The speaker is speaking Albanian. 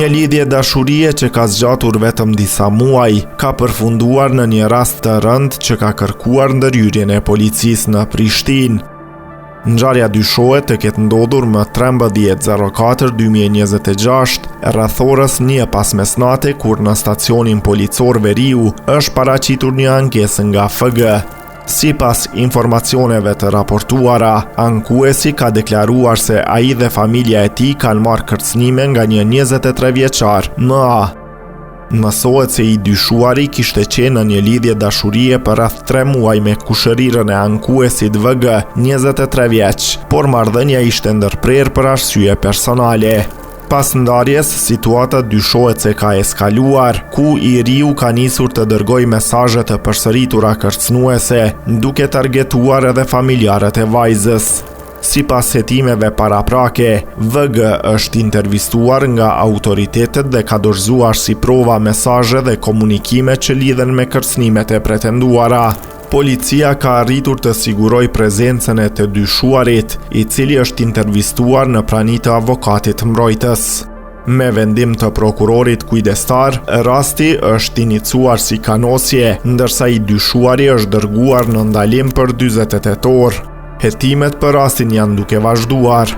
Një lidhje dashurie që ka zgjatur vetëm disa muaj, ka përfunduar në një rast të rënd që ka kërkuar ndërhyrjen e policisë në Prishtinë. Ngjarja dyshohet të ketë ndodhur më 13/04/2026, rreth orës 1 pas mesnate, kur në stacionin policor Veriu është paraqitur një ankesë nga FG. Sipas informacioneve të raportuara, ankuesi ka deklaruar se ai dhe familja e tij kanë marrë kërcënime nga një 23 vjeçar MA. Mësohet se i dyshuari kishte qenë në një lidhje dashurie për rreth 3 muaj me kushërirën e ankuesit VG, 23 vjeç, por marrëdhënia ishte ndërprerë për arsye personale. Pas ndarjes, situata dyshohet se ka eskaluar, ku i riu ka nisur të dërgojë mesazhe të përsëritura kërcënuese, duke targetuar edhe familjarët e vajzës. Sipas hetimeve paraprake, VG është intervistuar nga autoritetet dhe ka dorëzuar si prova mesazhe dhe komunikime që lidhen me kërcënimet e pretenduara. Policia ka arritur të siguroj prezencën e të dyshuarit, i cili është intervistuar në prani të avokatit mbrojtës. Me vendim të prokurorit kujdestar, rasti është inicuar si kanosje, ndërsa i dyshuari është dërguar në ndalim për 48 orë. Hetimet për rastin janë duke vazhduar.